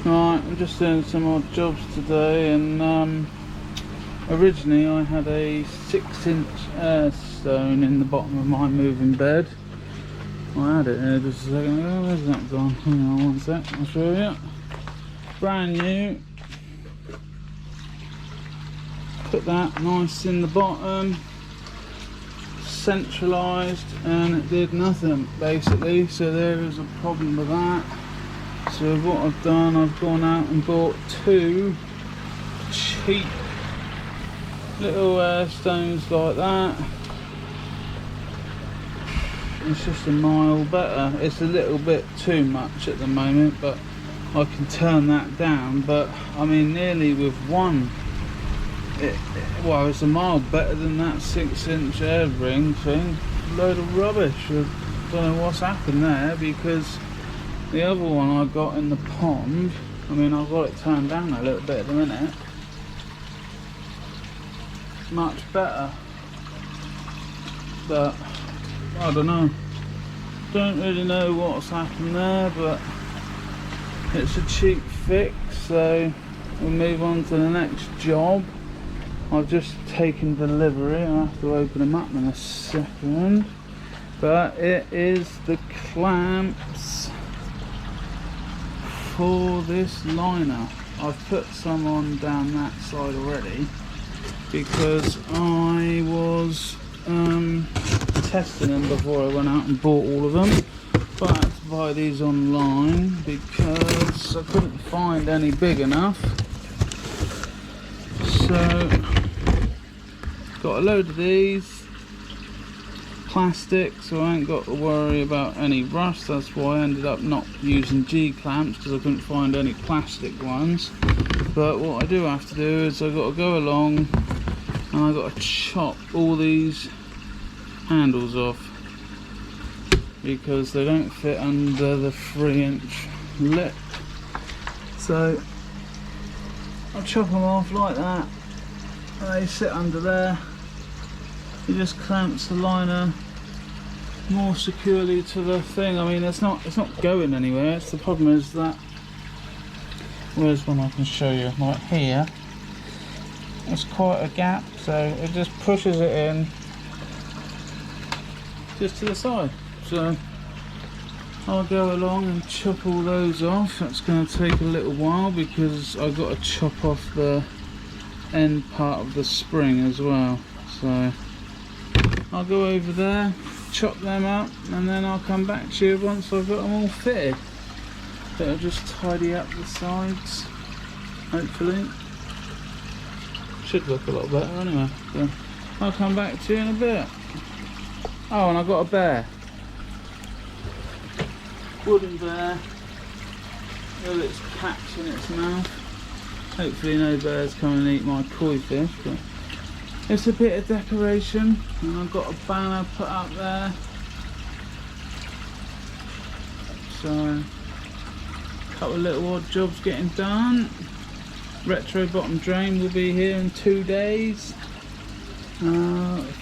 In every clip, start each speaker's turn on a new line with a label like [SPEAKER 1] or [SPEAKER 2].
[SPEAKER 1] Right, I'm just doing some odd jobs today, and originally I had a 6-inch air stone in the bottom of my moving bed. I had it here just a second ago. Where's that gone? Hang on one sec, I'll show you. Brand new. Put that nice in the bottom, centralised, and it did nothing basically, so there is a problem with that. So what I've done, I've gone out and bought 2 cheap little air stones like that. It's just a mile better. It's a little bit too much at the moment, but I can turn that down. But I mean, nearly with one, well, it's a mile better than that 6-inch air ring thing. Load of rubbish. I don't know what's happened there, because the other one I got in the pond, I mean, I've got it turned down a little bit at the minute. Much better. But I don't know. Don't really know what's happened there, but it's a cheap fix, so we'll move on to the next job. I've just taken delivery. I'll have to open them up in a second. But it is the clamps for this liner. I've put some on down that side already because I was testing them before I went out and bought all of them. But I had to buy these online because I couldn't find any big enough. So got a load of these plastic, so I ain't got to worry about any rust. That's why I ended up not using G clamps, because I couldn't find any plastic ones. But what I do have to do is I've got to go along and I've got to chop all these handles off because they don't fit under the 3-inch lip. So I'll chop them off like that, and they sit under there. It just clamps the liner more securely to the thing. I mean, it's not going anywhere. It's the problem is that, where's one I can show you? Right here, it's quite a gap, so it just pushes it in just to the side. So I'll go along and chop all those off. That's going to take a little while because I've got to chop off the end part of the spring as well. So I'll go over there, chop them up, and then I'll come back to you once I've got them all fitted. So I'll just tidy up the sides, hopefully. Should look a lot better anyway. So I'll come back to you in a bit. Oh, and I've got a bear. Wooden bear with its catch in its mouth. Hopefully no bears come and eat my koi fish, but it's a bit of decoration, and I've got a banner put up there. So a couple of little odd jobs getting done. Retro bottom drain will be here in 2 days.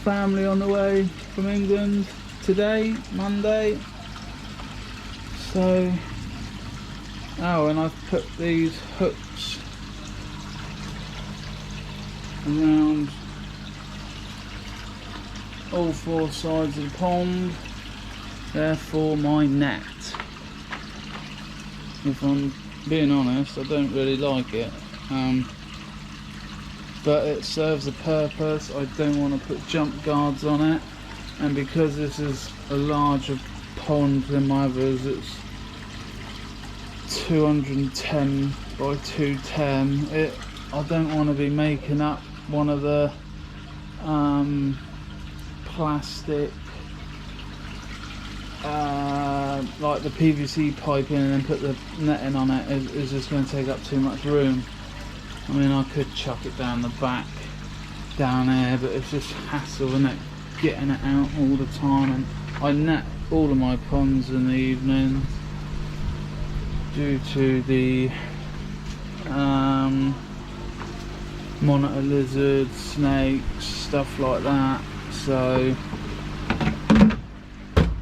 [SPEAKER 1] Family on the way from England today, Monday. So, oh, and I've put these hooks around all 4 sides of the pond. They're for my net. If I'm being honest, I don't really like it, but it serves a purpose. I don't want to put jump guards on it, and because this is a larger pond than my others, it's 210 by 210. I don't want to be making up one of the plastic like the PVC piping and then put the netting on it. Is just going to take up too much room. I mean, I could chuck it down the back down there, but it's just hassle, isn't it, getting it out all the time. And I net all of my ponds in the evening due to the monitor lizards, snakes, stuff like that. So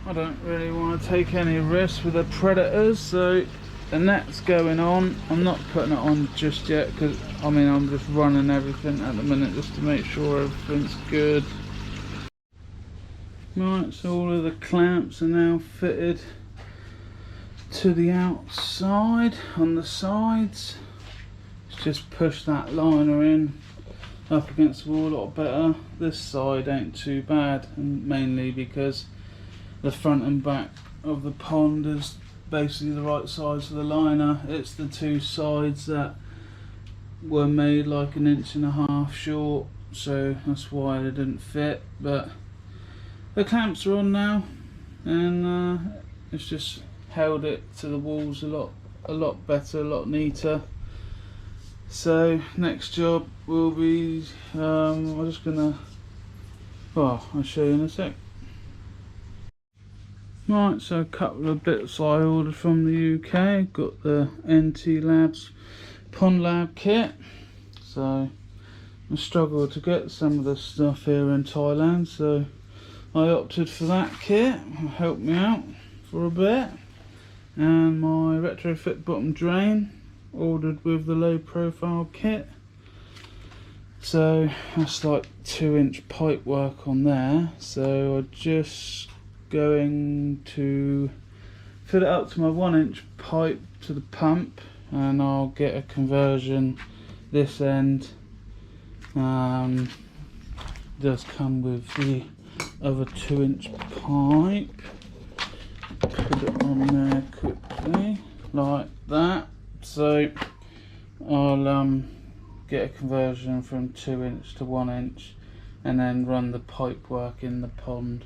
[SPEAKER 1] I don't really want to take any risks with the predators, so the net's going on. I'm not putting it on just yet because I mean I'm just running everything at the minute just to make sure everything's good. Right, so all of the clamps are now fitted to the outside on the sides. Let's just push that liner in up against the wall a lot better. This side ain't too bad, and mainly because the front and back of the pond is basically the right size for the liner. It's the two sides that were made like 1.5 inches short, so that's why they didn't fit. But the clamps are on now, and it's just held it to the walls a lot better, a lot neater. So next job will be I'm just gonna, well, I'll show you in a sec. Right, so a couple of bits I ordered from the UK. Got the NT Labs Pond Lab kit. So I struggled to get some of the stuff here in Thailand, so I opted for that kit. It helped me out for a bit. And my retrofit bottom drain, ordered with the low profile kit. So that's like 2-inch pipe work on there. So I'm just going to fit it up to my 1-inch pipe to the pump, and I'll get a conversion this end. Does come with the other 2-inch pipe. Put it on there quickly like that. So I'll get a conversion from 2-inch to 1-inch, and then run the pipe work in the pond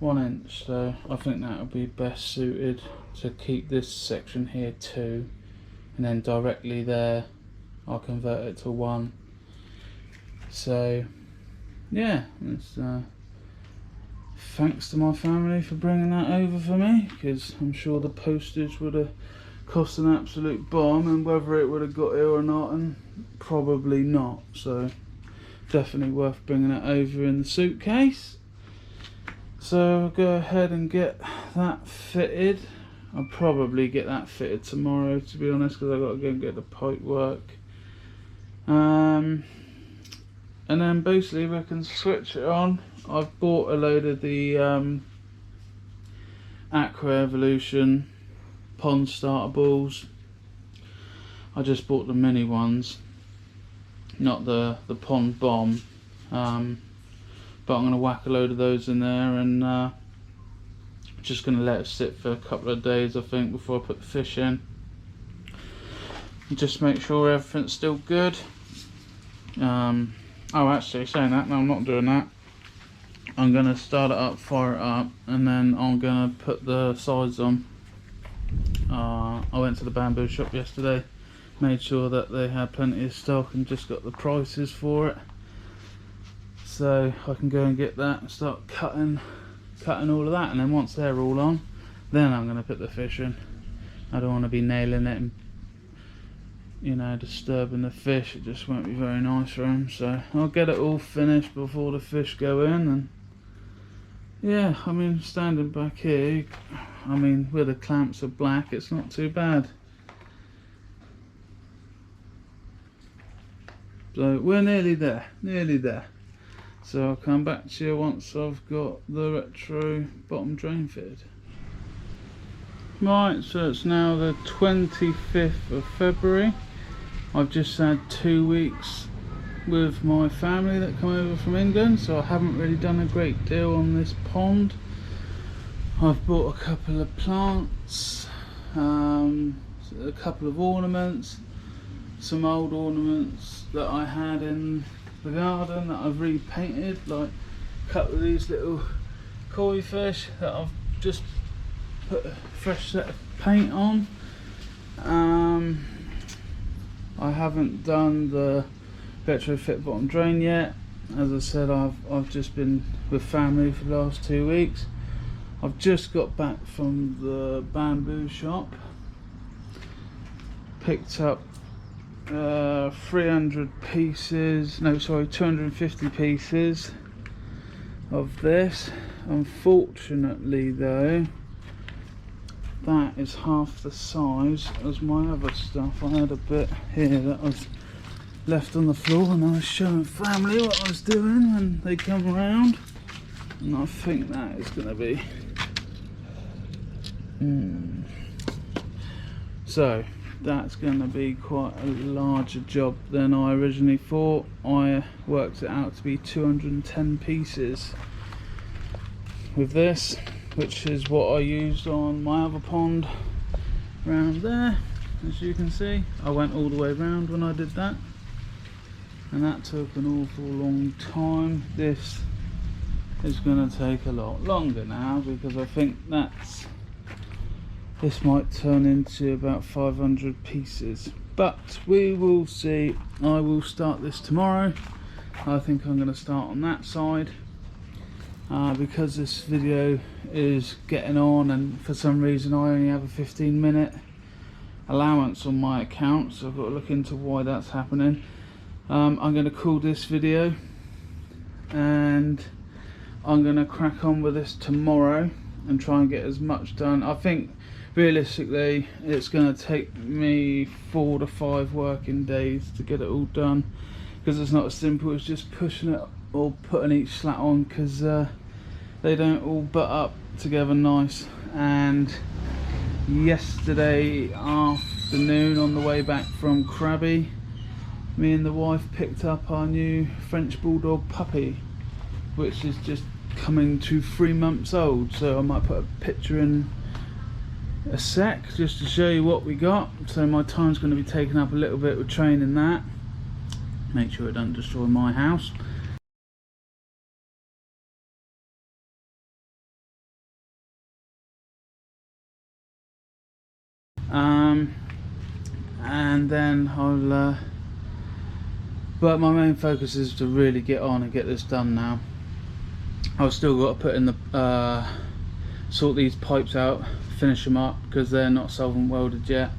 [SPEAKER 1] 1-inch. So I think that would be best suited to keep this section here 2, and then directly there I'll convert it to 1. So yeah, it's thanks to my family for bringing that over for me, because I'm sure the postage would have cost an absolute bomb, and whether it would have got here or not, and probably not. So definitely worth bringing it over in the suitcase. So I'll go ahead and get that fitted. I'll probably get that fitted tomorrow, to be honest, because I've got to go and get the pipe work. And then basically we can switch it on. I've bought a load of the Aqua Evolution pond starter balls. I just bought the mini ones, not the pond bomb. But I'm going to whack a load of those in there, and just going to let it sit for a couple of days, I think, before I put the fish in. Just make sure everything's still good. Oh, actually, saying that, no, I'm not doing that. I'm going to start it up, fire it up, and then I'm going to put the sides on. I went to the bamboo shop yesterday, made sure that they had plenty of stock, and just got the prices for it. So I can go and get that and start cutting all of that, and then once they're all on, then I'm going to put the fish in. I don't want to be nailing it and, you know, disturbing the fish. It just won't be very nice for them. So I'll get it all finished before the fish go in. And yeah, I mean, standing back here, I mean, where the clamps are black, it's not too bad. So we're nearly there, nearly there. So I'll come back to you once I've got the retro bottom drain fitted. Right, so it's now the 25th of February. I've just had 2 weeks with my family that come over from England, so I haven't really done a great deal on this pond. I've bought a couple of plants, a couple of ornaments, some old ornaments that I had in the garden that I've repainted, like a couple of these little koi fish that I've just put a fresh set of paint on. I haven't done the retrofit bottom drain yet. As I said, I've just been with family for the last 2 weeks. I've just got back from the bamboo shop, picked up 250 pieces of this. Unfortunately though, that is half the size as my other stuff. I had a bit here that was left on the floor, and I was showing family what I was doing when they come around, and I think that is going to be so that's going to be quite a larger job than I originally thought. I worked it out to be 210 pieces with this, which is what I used on my other pond around there. As you can see, I went all the way around when I did that, and that took an awful long time. This is going to take a lot longer now, because I think this might turn into about 500 pieces, but we will see. I will start this tomorrow. I think I'm going to start on that side because this video is getting on, and for some reason I only have a 15-minute allowance on my account, so I've got to look into why that's happening. I'm going to call this video, and I'm going to crack on with this tomorrow and try and get as much done. I think realistically it's going to take me 4 to 5 working days to get it all done, because it's not as simple as just pushing it or putting each slat on, because they don't all butt up together nice. And yesterday afternoon on the way back from Krabi, me and the wife picked up our new French Bulldog puppy, which is just coming to 3 months old, so I might put a picture in a sec just to show you what we got. So my time's going to be taken up a little bit with training that. Make sure it doesn't destroy my house. And then I'll but my main focus is to really get on and get this done now. I've still got to put in the sort these pipes out, finish them up, because they're not solvent welded yet,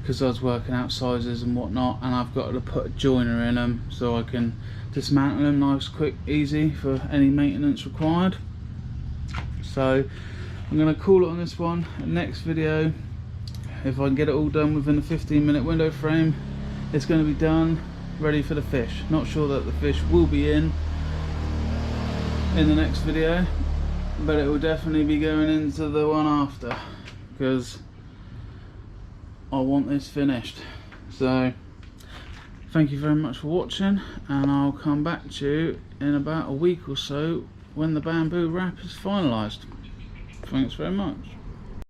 [SPEAKER 1] because I was working out sizes and whatnot, and I've got to put a joiner in them so I can dismantle them nice, quick, easy for any maintenance required. So I'm going to call it on this one. Next video, if I can get it all done within a 15-minute window frame, it's going to be done, ready for the fish. Not sure that the fish will be in the next video, but it will definitely be going into the one after, because I want this finished. So thank you very much for watching, and I'll come back to you in about a week or so when the bamboo wrap is finalised. Thanks very much.